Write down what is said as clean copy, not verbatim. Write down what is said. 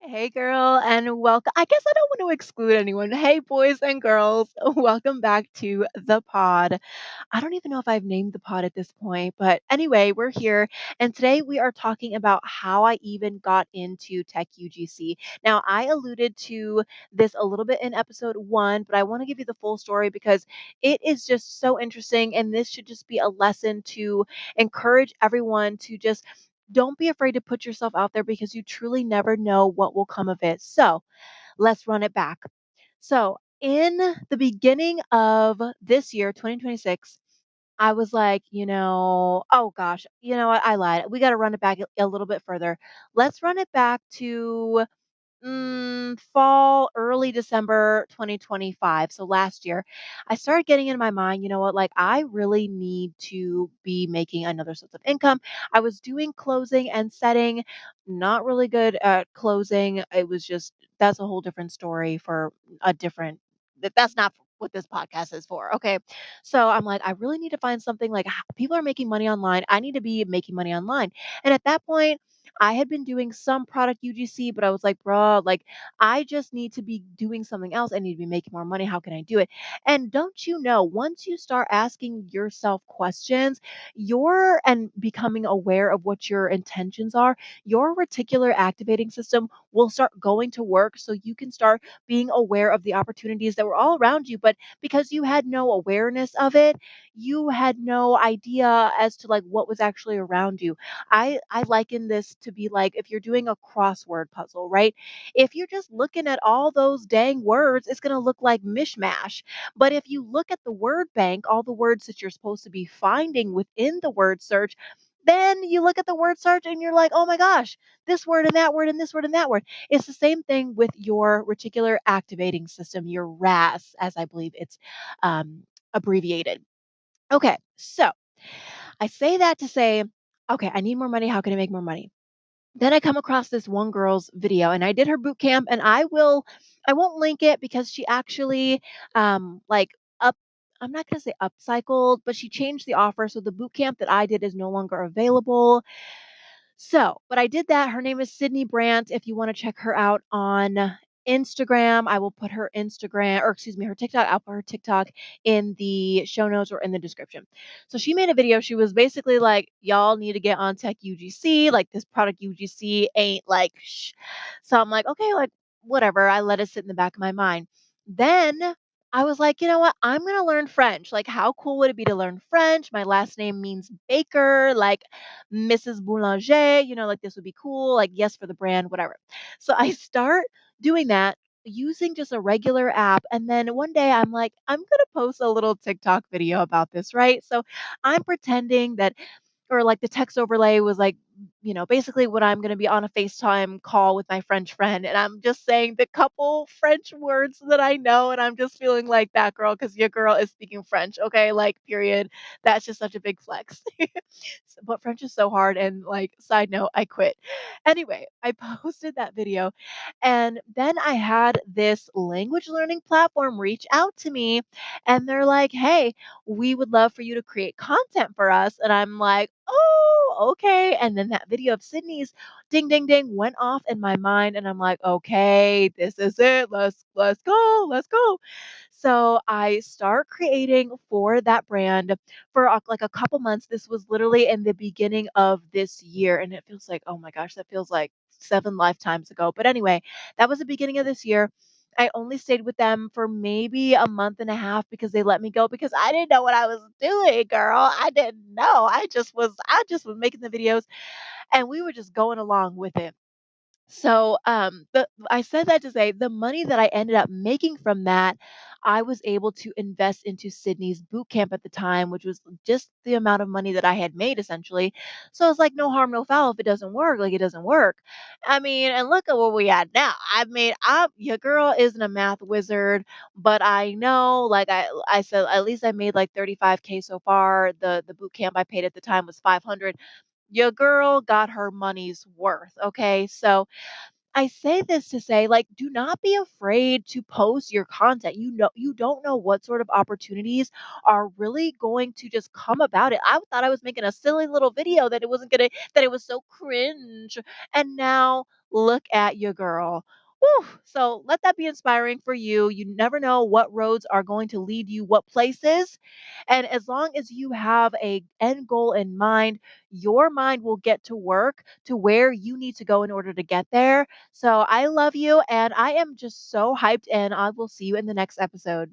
Hey girl, and welcome. I guess I don't want to exclude anyone. Hey boys and girls, welcome back to the pod. I don't even know if I've named the pod at this point, but anyway, we're here and today we are talking about how I even got into Tech UGC. Now, I alluded to this a little bit in episode 1, but I want to give you the full story because it is just so interesting and this should just be a lesson to encourage everyone to just don't be afraid to put yourself out there because you truly never know what will come of it. So, let's run it back. So, in the beginning of this year, 2026, I was like, oh gosh, you know what? I lied. We got to run it back a little bit further. Let's run it back to fall, early December 2025. So last year, I started getting in my mind, you know what, like I really need to be making another source of income. I was doing closing and setting, not really good at closing. It was just, that's a whole different story for a different, that's not what this podcast is for. Okay. So I'm like, I really need to find something like people are making money online. I need to be making money online. And at that point, I had been doing some product UGC, but I was like, "Bruh, like, I just need to be doing something else. I need to be making more money. How can I do it?" And don't you know, once you start asking yourself questions, and becoming aware of what your intentions are, your reticular activating system will start going to work so you can start being aware of the opportunities that were all around you. But because you had no awareness of it, you had no idea as to like what was actually around you. I liken this to be like if you're doing a crossword puzzle, right? If you're just looking at all those dang words, it's going to look like mishmash. But if you look at the word bank, all the words that you're supposed to be finding within the word search, then you look at the word search and you're like, oh my gosh, this word and that word and this word and that word. It's the same thing with your reticular activating system, your RAS, as I believe it's abbreviated. Okay, so I say that to say, okay, I need more money. How can I make more money? Then I come across this one girl's video and I did her boot camp and I won't link it because she actually like up I'm not going to say upcycled, but she changed the offer so the boot camp that I did is no longer available. So, but I did that. Her name is Sydney Brandt. If you want to check her out on Instagram, I will put her Instagram, or excuse me, her TikTok. I'll put her TikTok in the show notes or in the description. So she made a video. She was basically like, y'all need to get on Tech UGC. Like this product UGC ain't like, shh. So I'm like, okay, like whatever. I let it sit in the back of my mind. Then I was like, you know what? I'm going to learn French. Like, how cool would it be to learn French? My last name means baker. Like, Mrs. Boulanger, like this would be cool, like yes for the brand, whatever. So I start doing that using just a regular app. And then one day I'm like, I'm going to post a little TikTok video about this, right? So I'm pretending that or like the text overlay was like, basically when I'm going to be on a FaceTime call with my French friend and I'm just saying the couple French words that I know and I'm just feeling like that girl because your girl is speaking French. Okay, like period. That's just such a big flex. But French is so hard and like side note, I quit. Anyway, I posted that video and then I had this language learning platform reach out to me and they're like, "Hey, we would love for you to create content for us." And I'm like, oh, okay. And then that video of Sydney's ding, ding, ding went off in my mind. And I'm like, okay, this is it. Let's go. Let's go. So I start creating for that brand for like a couple months. This was literally in the beginning of this year. And it feels like, oh my gosh, that feels like 7 lifetimes ago. But anyway, that was the beginning of this year. I only stayed with them for maybe a month and a half because they let me go because I didn't know what I was doing, girl. I didn't know. I just was making the videos and we were just going along with it. So, I said that to say the money that I ended up making from that, I was able to invest into Sydney's boot camp at the time, which was just the amount of money that I had made essentially. So it's like no harm, no foul. If it doesn't work, like it doesn't work. I mean, and look at where we at now. I mean, your girl isn't a math wizard, but I know, like I said, at least I made like 35K so far. The boot camp I paid at the time was 500. Your girl got her money's worth. Okay, so I say this to say, like, do not be afraid to post your content. You don't know what sort of opportunities are really going to just come about it. I thought I was making a silly little video that it wasn't gonna that it was so cringe. And now look at your girl. Woo! So let that be inspiring for you. You never know what roads are going to lead you what places. And as long as you have a end goal in mind, your mind will get to work to where you need to go in order to get there. So I love you and I am just so hyped and I will see you in the next episode.